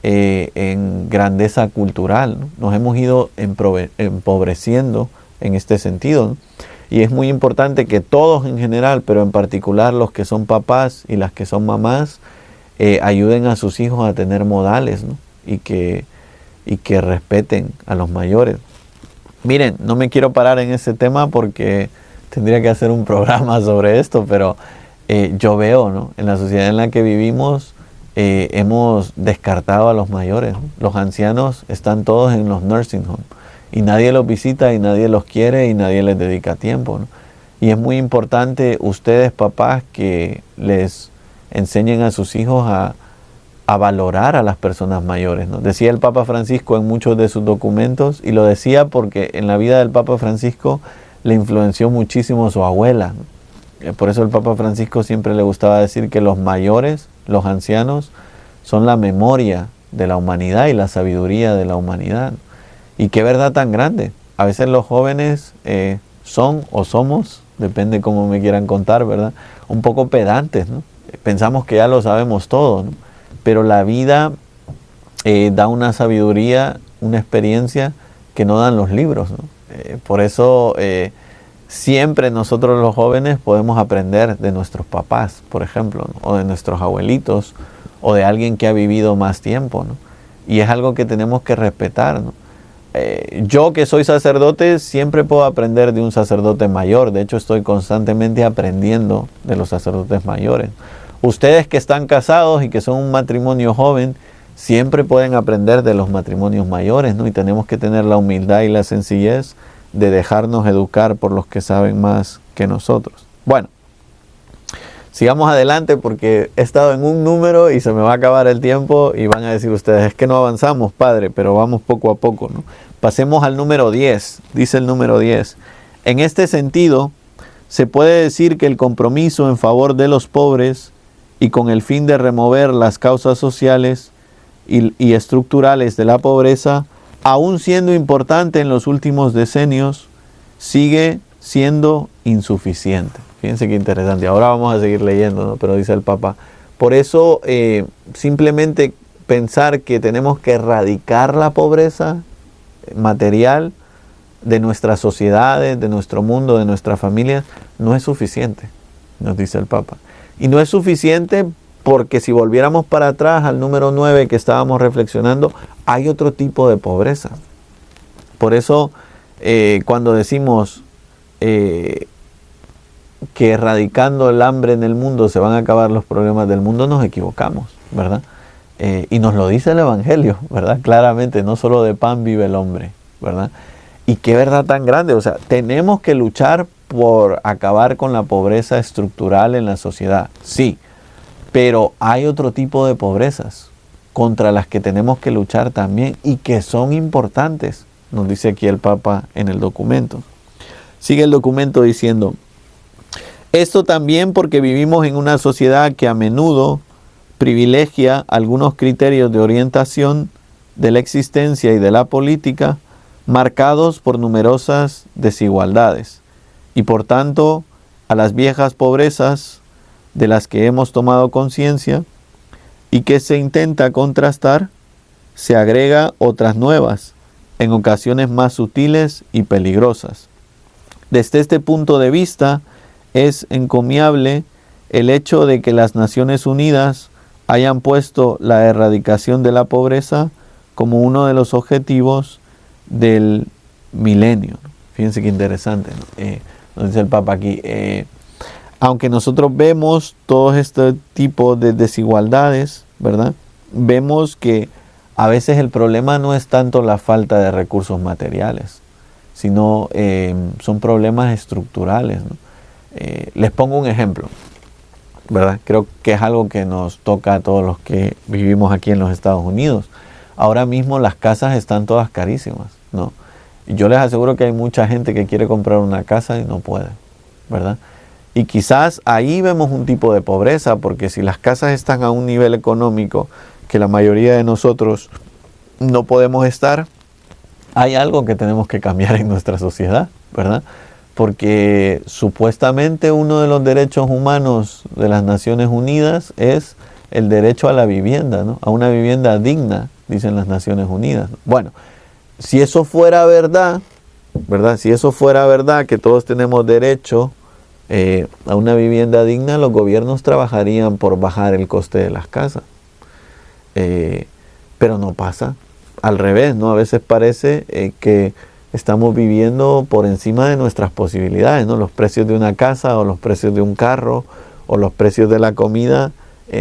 en grandeza cultural, ¿no? Nos hemos ido empobreciendo en este sentido, ¿no? Y es muy importante que todos en general, pero en particular los que son papás y las que son mamás, ayuden a sus hijos a tener modales, ¿no? Y que respeten a los mayores. Miren, no me quiero parar en ese tema porque tendría que hacer un programa sobre esto, pero yo veo, ¿no? En la sociedad en la que vivimos hemos descartado a los mayores, ¿no? Los ancianos están todos en los nursing homes y nadie los visita y nadie los quiere y nadie les dedica tiempo, ¿no? Y es muy importante ustedes, papás, que les enseñen a sus hijos a valorar a las personas mayores, ¿no? Decía el Papa Francisco en muchos de sus documentos, y lo decía porque en la vida del Papa Francisco le influenció muchísimo su abuela, ¿no? Por eso el Papa Francisco siempre le gustaba decir que los mayores, los ancianos, son la memoria de la humanidad y la sabiduría de la humanidad. Y qué verdad tan grande. A veces los jóvenes son o somos, depende cómo me quieran contar, ¿verdad? Un poco pedantes, ¿no? Pensamos que ya lo sabemos todo, ¿no? Pero la vida da una sabiduría, una experiencia que no dan los libros, ¿no? Por eso siempre nosotros los jóvenes podemos aprender de nuestros papás, por ejemplo, ¿no? O de nuestros abuelitos, o de alguien que ha vivido más tiempo, ¿no? Y es algo que tenemos que respetar, ¿no? Yo que soy sacerdote siempre puedo aprender de un sacerdote mayor. De hecho, estoy constantemente aprendiendo de los sacerdotes mayores. Ustedes que están casados y que son un matrimonio joven, siempre pueden aprender de los matrimonios mayores, ¿no? Y tenemos que tener la humildad y la sencillez de dejarnos educar por los que saben más que nosotros. Bueno, sigamos adelante porque he estado en un número y se me va a acabar el tiempo y van a decir ustedes, es que no avanzamos, padre, pero vamos poco a poco, ¿no? Pasemos al número 10, dice el número 10. En este sentido, se puede decir que el compromiso en favor de los pobres y con el fin de remover las causas sociales y estructurales de la pobreza, aún siendo importante en los últimos decenios, sigue siendo insuficiente. Fíjense qué interesante. Ahora vamos a seguir leyendo, ¿no? Pero dice el Papa, por eso simplemente pensar que tenemos que erradicar la pobreza material de nuestras sociedades, de nuestro mundo, de nuestras familias, no es suficiente, nos dice el Papa. Y no es suficiente porque si volviéramos para atrás al número 9 que estábamos reflexionando, hay otro tipo de pobreza. Por eso cuando decimos que erradicando el hambre en el mundo se van a acabar los problemas del mundo, nos equivocamos, ¿verdad? Y nos lo dice el Evangelio, ¿verdad? Claramente, no solo de pan vive el hombre, ¿verdad? Y qué verdad tan grande, o sea, tenemos que luchar por acabar con la pobreza estructural en la sociedad, sí, pero hay otro tipo de pobrezas contra las que tenemos que luchar también y que son importantes, nos dice aquí el Papa en el documento. Sigue el documento diciendo, esto también porque vivimos en una sociedad que a menudo privilegia algunos criterios de orientación de la existencia y de la política marcados por numerosas desigualdades y por tanto a las viejas pobrezas de las que hemos tomado conciencia y que se intenta contrastar, se agrega otras nuevas, en ocasiones más sutiles y peligrosas. Desde este punto de vista, es encomiable el hecho de que las Naciones Unidas hayan puesto la erradicación de la pobreza como uno de los objetivos del milenio. Fíjense qué interesante, ¿no? Nos dice el Papa aquí, aunque nosotros vemos todo este tipo de desigualdades, ¿verdad? Vemos que a veces el problema no es tanto la falta de recursos materiales, sino son problemas estructurales, ¿no? Les pongo un ejemplo, ¿verdad? Creo que es algo que nos toca a todos los que vivimos aquí en los Estados Unidos. Ahora mismo las casas están todas carísimas, ¿no? Y yo les aseguro que hay mucha gente que quiere comprar una casa y no puede, ¿verdad? Y quizás ahí vemos un tipo de pobreza, porque si las casas están a un nivel económico que la mayoría de nosotros no podemos estar, hay algo que tenemos que cambiar en nuestra sociedad, ¿verdad? Porque supuestamente uno de los derechos humanos de las Naciones Unidas es el derecho a la vivienda, ¿no? A una vivienda digna, dicen las Naciones Unidas. Bueno, si eso fuera verdad, ¿verdad? Si eso fuera verdad, que todos tenemos derecho a una vivienda digna, los gobiernos trabajarían por bajar el coste de las casas. Pero no pasa. Al revés, ¿no? A veces parece que estamos viviendo por encima de nuestras posibilidades, ¿no? Los precios de una casa o los precios de un carro o los precios de la comida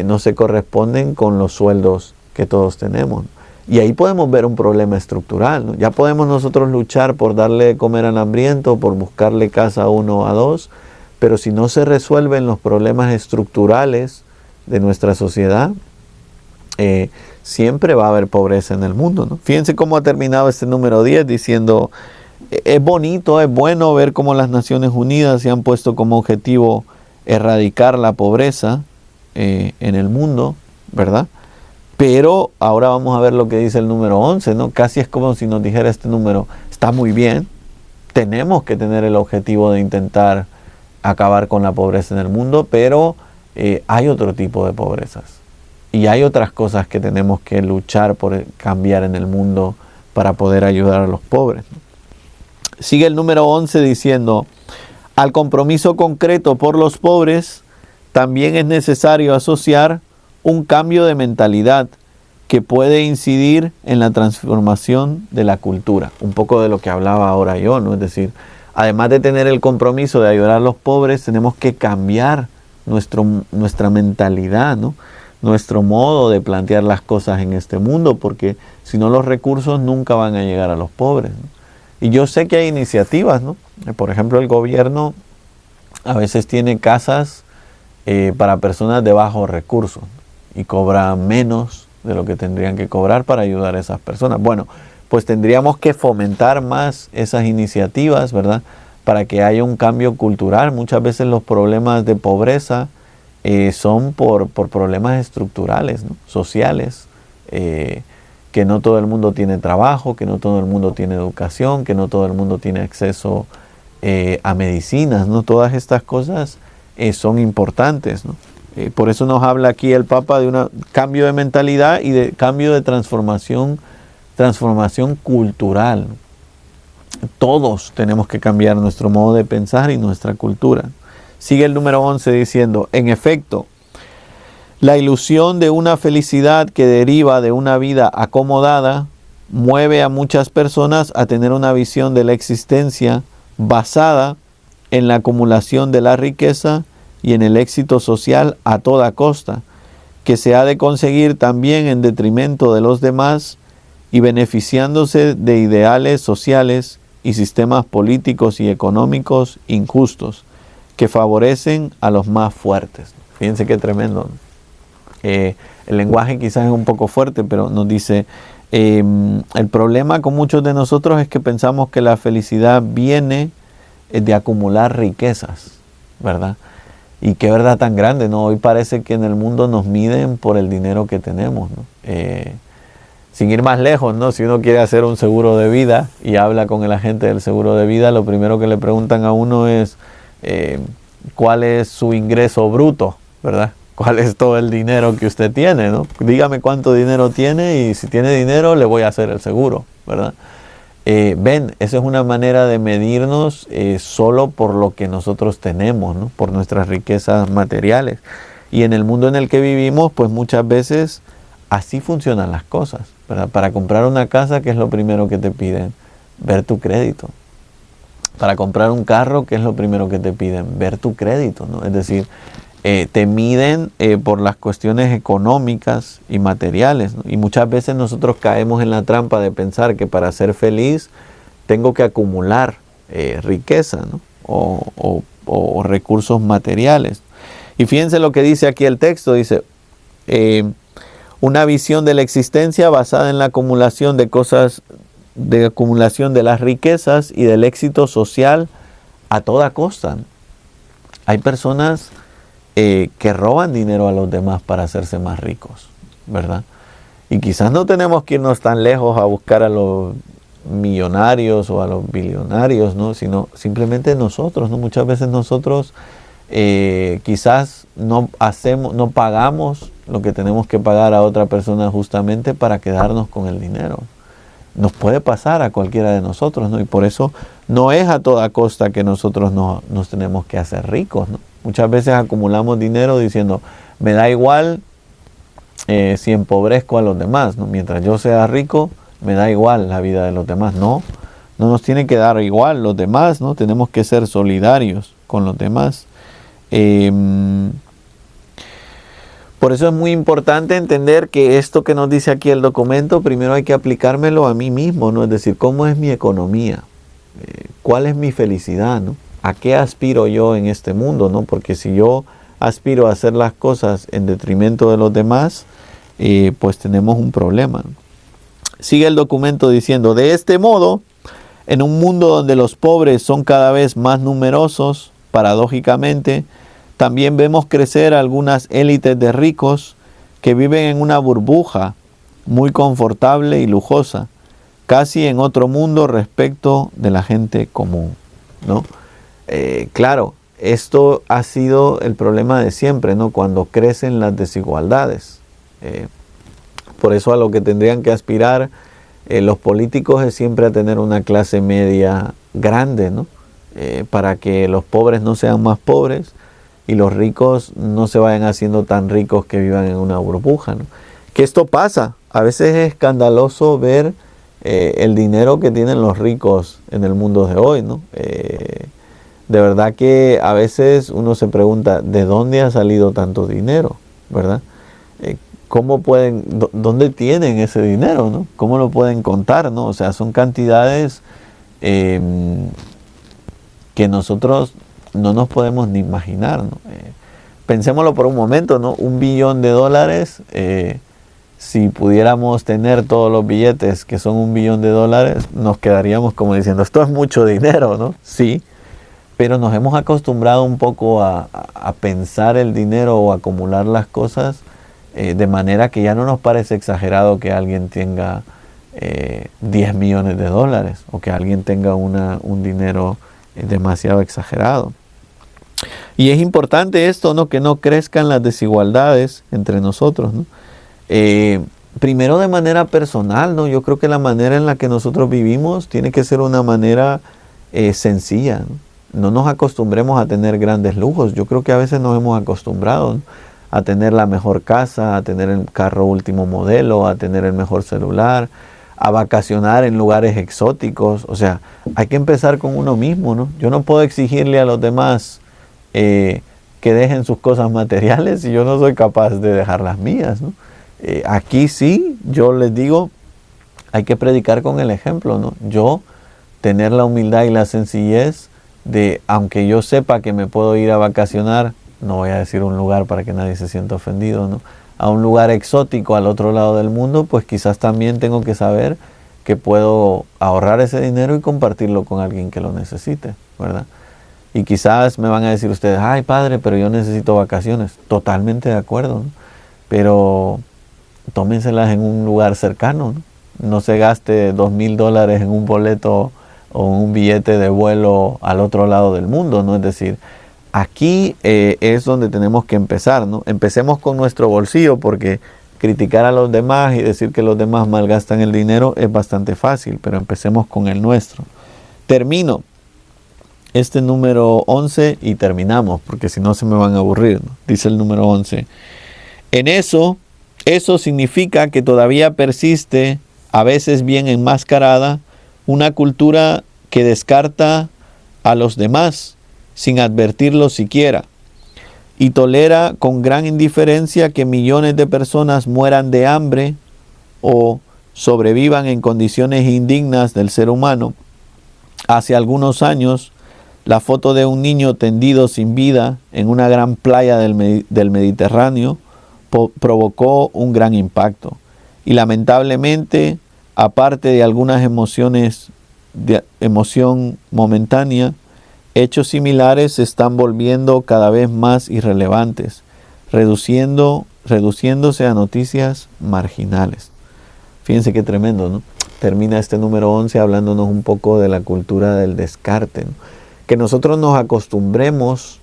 no se corresponden con los sueldos que todos tenemos. Y ahí podemos ver un problema estructural, ¿no? Ya podemos nosotros luchar por darle de comer al hambriento, por buscarle casa a uno o a dos, pero si no se resuelven los problemas estructurales de nuestra sociedad, siempre va a haber pobreza en el mundo, ¿no? Fíjense cómo ha terminado este número 10 diciendo, es bonito, es bueno ver cómo las Naciones Unidas se han puesto como objetivo erradicar la pobreza en el mundo, ¿verdad? Pero ahora vamos a ver lo que dice el número 11, ¿no? Casi es como si nos dijera este número, está muy bien, tenemos que tener el objetivo de intentar acabar con la pobreza en el mundo, pero hay otro tipo de pobrezas. Y hay otras cosas que tenemos que luchar por cambiar en el mundo para poder ayudar a los pobres. Sigue el número 11 diciendo, al compromiso concreto por los pobres también es necesario asociar un cambio de mentalidad que puede incidir en la transformación de la cultura. Un poco de lo que hablaba ahora yo, ¿no? Es decir, además de tener el compromiso de ayudar a los pobres, tenemos que cambiar nuestra mentalidad, ¿no? Nuestro modo de plantear las cosas en este mundo, porque si no los recursos nunca van a llegar a los pobres, ¿no? Y yo sé que hay iniciativas, ¿no? Por ejemplo, el gobierno a veces tiene casas para personas de bajos recursos y cobran menos de lo que tendrían que cobrar para ayudar a esas personas. Bueno, pues tendríamos que fomentar más esas iniciativas, ¿verdad? Para que haya un cambio cultural. Muchas veces los problemas de pobreza son por problemas estructurales, ¿no? Sociales, que no todo el mundo tiene trabajo, que no todo el mundo tiene educación, que no todo el mundo tiene acceso a medicinas, ¿no? Todas estas cosas son importantes, ¿no? Por eso nos habla aquí el Papa de un cambio de mentalidad y de cambio de transformación cultural. Todos tenemos que cambiar nuestro modo de pensar y nuestra cultura. Sigue el número 11 diciendo, en efecto, la ilusión de una felicidad que deriva de una vida acomodada mueve a muchas personas a tener una visión de la existencia basada en la acumulación de la riqueza y en el éxito social a toda costa, que se ha de conseguir también en detrimento de los demás y beneficiándose de ideales sociales y sistemas políticos y económicos injustos que favorecen a los más fuertes. Fíjense qué tremendo, ¿no? El lenguaje quizás es un poco fuerte, pero nos dice, el problema con muchos de nosotros es que pensamos que la felicidad viene de acumular riquezas, ¿verdad? Y qué verdad tan grande, ¿no? Hoy parece que en el mundo nos miden por el dinero que tenemos, ¿no? Sin ir más lejos, ¿no? Si uno quiere hacer un seguro de vida y habla con el agente del seguro de vida, lo primero que le preguntan a uno es ¿cuál es su ingreso bruto? ¿Verdad? ¿Cuál es todo el dinero que usted tiene, ¿no? Dígame cuánto dinero tiene y si tiene dinero le voy a hacer el seguro, ¿verdad? Ven, esa es una manera de medirnos solo por lo que nosotros tenemos, ¿no? Por nuestras riquezas materiales. Y en el mundo en el que vivimos, pues muchas veces así funcionan las cosas, ¿verdad? Para comprar una casa, ¿qué es lo primero que te piden? Ver tu crédito. Para comprar un carro, ¿qué es lo primero que te piden? Ver tu crédito, ¿no? Es decir, te miden por las cuestiones económicas y materiales, ¿no? Y muchas veces nosotros caemos en la trampa de pensar que para ser feliz tengo que acumular riqueza, ¿no? o recursos materiales. Y fíjense lo que dice aquí el texto, dice, una visión de la existencia basada en la acumulación de cosas, de acumulación de las riquezas y del éxito social a toda costa, ¿no? Hay personas que roban dinero a los demás para hacerse más ricos, ¿verdad? Y quizás no tenemos que irnos tan lejos a buscar a los millonarios o a los billonarios, ¿no? Sino simplemente nosotros, ¿no? Muchas veces nosotros quizás no pagamos lo que tenemos que pagar a otra persona justamente para quedarnos con el dinero. Nos puede pasar a cualquiera de nosotros, ¿no? Y por eso no es a toda costa que nosotros nos tenemos que hacer ricos, ¿no? Muchas veces acumulamos dinero diciendo, me da igual si empobrezco a los demás, ¿no? Mientras yo sea rico, me da igual la vida de los demás. No nos tiene que dar igual los demás, ¿no? Tenemos que ser solidarios con los demás. Por eso es muy importante entender que esto que nos dice aquí el documento, primero hay que aplicármelo a mí mismo, ¿no? Es decir, ¿cómo es mi economía? ¿Cuál es mi felicidad, ¿no? ¿A qué aspiro yo en este mundo, ¿no? Porque si yo aspiro a hacer las cosas en detrimento de los demás, pues tenemos un problema, ¿no? Sigue el documento diciendo, de este modo, en un mundo donde los pobres son cada vez más numerosos, paradójicamente, también vemos crecer algunas élites de ricos que viven en una burbuja muy confortable y lujosa, casi en otro mundo respecto de la gente común, ¿no? Claro, esto ha sido el problema de siempre, ¿no? Cuando crecen las desigualdades. Por eso a lo que tendrían que aspirar los políticos es siempre a tener una clase media grande, ¿no? Para que los pobres no sean más pobres y los ricos no se vayan haciendo tan ricos que vivan en una burbuja, ¿no? Que esto pasa. A veces es escandaloso ver el dinero que tienen los ricos en el mundo de hoy, ¿no? De verdad que a veces uno se pregunta, ¿de dónde ha salido tanto dinero? ¿Verdad? ¿Cómo pueden, dónde tienen ese dinero, ¿no? ¿Cómo lo pueden contar, ¿no? O sea, son cantidades que nosotros no nos podemos ni imaginar, ¿no? pensémoslo por un momento, ¿no? $1 billón, si pudiéramos tener todos los billetes que son $1 billón, nos quedaríamos como diciendo, esto es mucho dinero, ¿no? Sí, pero nos hemos acostumbrado un poco a pensar el dinero o acumular las cosas de manera que ya no nos parece exagerado que alguien tenga $10 millones o que alguien tenga un dinero demasiado exagerado. Y es importante esto, ¿no? Que no crezcan las desigualdades entre nosotros, ¿no? Primero de manera personal, ¿no? Yo creo que la manera en la que nosotros vivimos tiene que ser una manera sencilla, ¿no? No nos acostumbremos a tener grandes lujos. Yo creo que a veces nos hemos acostumbrado, ¿no? A tener la mejor casa, a tener el carro último modelo, a tener el mejor celular, a vacacionar en lugares exóticos. O sea, hay que empezar con uno mismo, ¿no? Yo no puedo exigirle a los demás que dejen sus cosas materiales si yo no soy capaz de dejar las mías, ¿no? Aquí sí, yo les digo, hay que predicar con el ejemplo, ¿no? Yo tener la humildad y la sencillez de, aunque yo sepa que me puedo ir a vacacionar, no voy a decir un lugar para que nadie se sienta ofendido, ¿no? A un lugar exótico al otro lado del mundo, pues quizás también tengo que saber que puedo ahorrar ese dinero y compartirlo con alguien que lo necesite, ¿verdad? Y quizás me van a decir ustedes, ay padre, pero yo necesito vacaciones. Totalmente de acuerdo, ¿no? Pero tómenselas en un lugar cercano, ¿no? No se gaste $2,000 en un boleto o en un billete de vuelo al otro lado del mundo, ¿no? Es decir, aquí es donde tenemos que empezar, ¿no? Empecemos con nuestro bolsillo, porque criticar a los demás y decir que los demás malgastan el dinero es bastante fácil, pero empecemos con el nuestro. Termino este número 11 y terminamos, porque si no se me van a aburrir, ¿no? Dice el número 11. Eso significa que todavía persiste, a veces bien enmascarada, una cultura que descarta a los demás sin advertirlo siquiera, y tolera con gran indiferencia que millones de personas mueran de hambre o sobrevivan en condiciones indignas del ser humano. Hace algunos años, la foto de un niño tendido sin vida en una gran playa del Mediterráneo provocó un gran impacto. Y lamentablemente, aparte de algunas emoción momentánea, hechos similares se están volviendo cada vez más irrelevantes, reduciéndose a noticias marginales. Fíjense qué tremendo, ¿no? Termina este número 11 hablándonos un poco de la cultura del descarte, ¿no? Que nosotros nos acostumbremos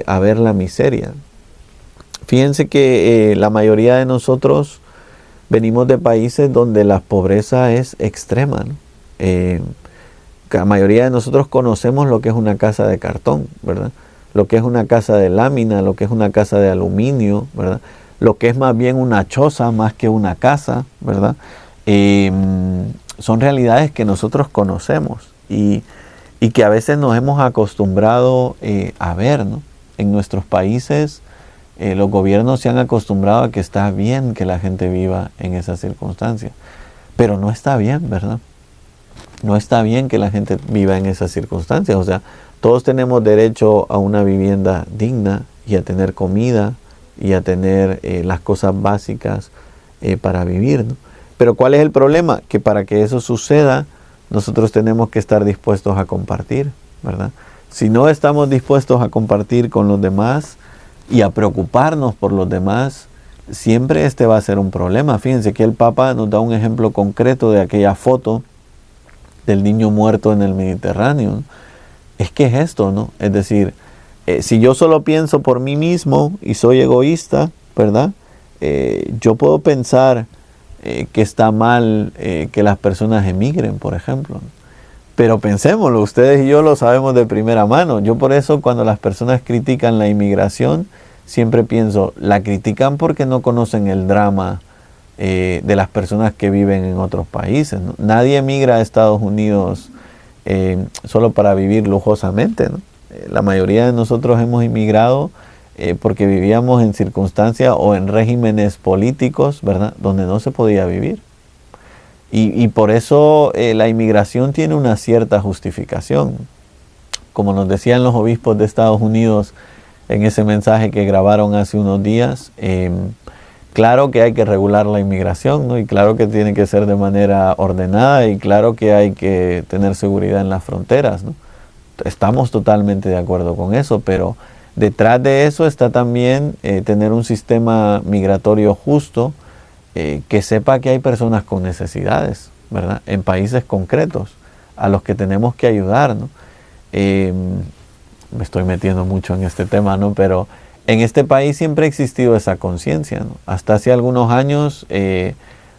a ver la miseria. Fíjense que la mayoría de nosotros venimos de países donde la pobreza es extrema, ¿no? La mayoría de nosotros conocemos lo que es una casa de cartón, ¿verdad? Lo que es una casa de lámina, lo que es una casa de aluminio, ¿verdad? Lo que es más bien una choza más que una casa, ¿verdad? Son realidades que nosotros conocemos y que a veces nos hemos acostumbrado a ver, ¿no? En nuestros países los gobiernos se han acostumbrado a que está bien que la gente viva en esas circunstancias, pero no está bien, ¿verdad? No está bien que la gente viva en esas circunstancias. O sea, todos tenemos derecho a una vivienda digna y a tener comida y a tener las cosas básicas para vivir, ¿no? Pero ¿cuál es el problema? Que para que eso suceda, nosotros tenemos que estar dispuestos a compartir, ¿verdad? Si no estamos dispuestos a compartir con los demás y a preocuparnos por los demás, siempre este va a ser un problema. Fíjense que el Papa nos da un ejemplo concreto de aquella foto del niño muerto en el Mediterráneo, ¿no? Es que es esto, ¿no? Es decir, si yo solo pienso por mí mismo y soy egoísta, ¿verdad? Yo puedo pensar que está mal que las personas emigren, por ejemplo, ¿no? Pero pensémoslo, ustedes y yo lo sabemos de primera mano. Yo por eso cuando las personas critican la inmigración, siempre pienso, la critican porque no conocen el drama de las personas que viven en otros países, ¿no? Nadie emigra a Estados Unidos solo para vivir lujosamente, ¿no? La mayoría de nosotros hemos emigrado porque vivíamos en circunstancias o en regímenes políticos, ¿verdad?, donde no se podía vivir. Y por eso la inmigración tiene una cierta justificación. Como nos decían los obispos de Estados Unidos en ese mensaje que grabaron hace unos días. Claro que hay que regular la inmigración, ¿no? Y claro que tiene que ser de manera ordenada, y claro que hay que tener seguridad en las fronteras, ¿no? Estamos totalmente de acuerdo con eso, pero detrás de eso está también tener un sistema migratorio justo, que sepa que hay personas con necesidades, ¿verdad? En países concretos, a los que tenemos que ayudar, ¿no? Me estoy metiendo mucho en este tema, ¿no? Pero en este país siempre ha existido esa conciencia, ¿no? Hasta hace algunos años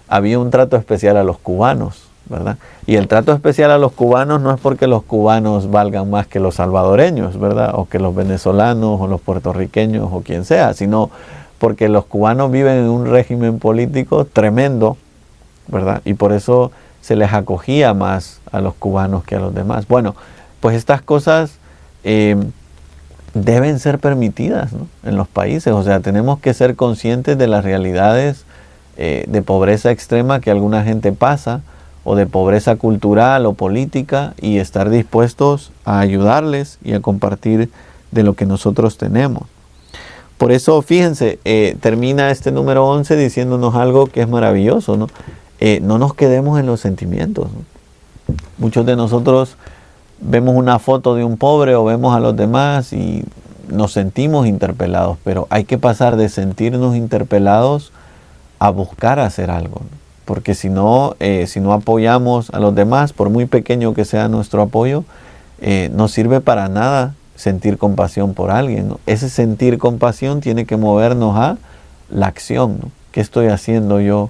había un trato especial a los cubanos, ¿verdad? Y el trato especial a los cubanos no es porque los cubanos valgan más que los salvadoreños, ¿verdad? O que los venezolanos o los puertorriqueños o quien sea, sino porque los cubanos viven en un régimen político tremendo, ¿verdad? Y por eso se les acogía más a los cubanos que a los demás. Bueno, pues estas cosas deben ser permitidas, ¿no? En los países. O sea, tenemos que ser conscientes de las realidades de pobreza extrema que alguna gente pasa, o de pobreza cultural o política, y estar dispuestos a ayudarles y a compartir de lo que nosotros tenemos. Por eso, fíjense, termina este número 11 diciéndonos algo que es maravilloso, ¿no? No nos quedemos en los sentimientos, ¿no? Muchos de nosotros vemos una foto de un pobre o vemos a los demás y nos sentimos interpelados, pero hay que pasar de sentirnos interpelados a buscar hacer algo, ¿no? Porque si no apoyamos a los demás, por muy pequeño que sea nuestro apoyo, no sirve para nada sentir compasión por alguien, ¿no? Ese sentir compasión tiene que movernos a la acción, ¿no? ¿Qué estoy haciendo yo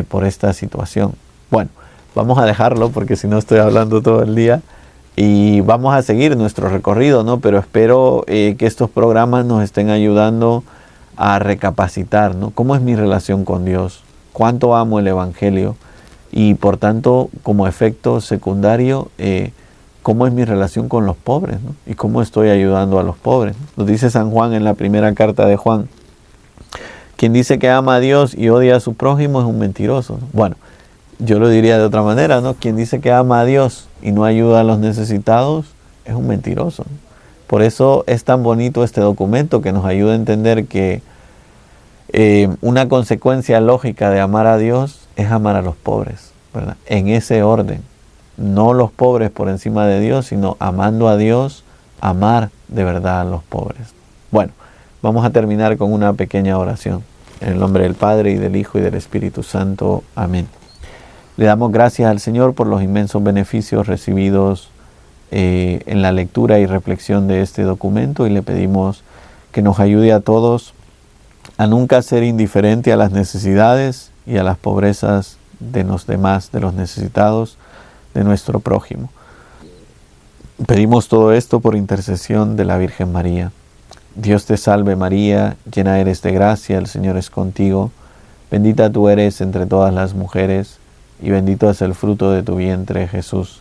por esta situación? Bueno, vamos a dejarlo porque si no estoy hablando todo el día, y vamos a seguir nuestro recorrido, ¿no? Pero espero que estos programas nos estén ayudando a recapacitar, ¿no? ¿Cómo es mi relación con Dios? ¿Cuánto amo el Evangelio? Y por tanto, como efecto secundario, ¿cómo es mi relación con los pobres, ¿no? Y cómo estoy ayudando a los pobres. Nos dice San Juan en la primera carta de Juan: quien dice que ama a Dios y odia a su prójimo es un mentiroso, ¿no? Bueno, yo lo diría de otra manera, ¿no? Quien dice que ama a Dios y no ayuda a los necesitados es un mentiroso, ¿no? Por eso es tan bonito este documento, que nos ayuda a entender que una consecuencia lógica de amar a Dios es amar a los pobres, ¿verdad? En ese orden. No los pobres por encima de Dios, sino amando a Dios, amar de verdad a los pobres. Bueno, vamos a terminar con una pequeña oración. En el nombre del Padre, y del Hijo, y del Espíritu Santo. Amén. Le damos gracias al Señor por los inmensos beneficios recibidos en la lectura y reflexión de este documento, y le pedimos que nos ayude a todos a nunca ser indiferente a las necesidades y a las pobrezas de los demás, de los necesitados, de nuestro prójimo. Pedimos todo esto por intercesión de la Virgen María. Dios te salve María, llena eres de gracia, el Señor es contigo. Bendita tú eres entre todas las mujeres, y bendito es el fruto de tu vientre, Jesús.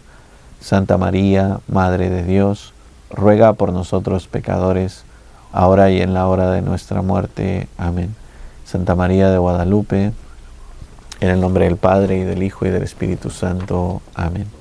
Santa María, Madre de Dios, ruega por nosotros pecadores, ahora y en la hora de nuestra muerte. Amén. Santa María de Guadalupe, en el nombre del Padre, y del Hijo, y del Espíritu Santo. Amén.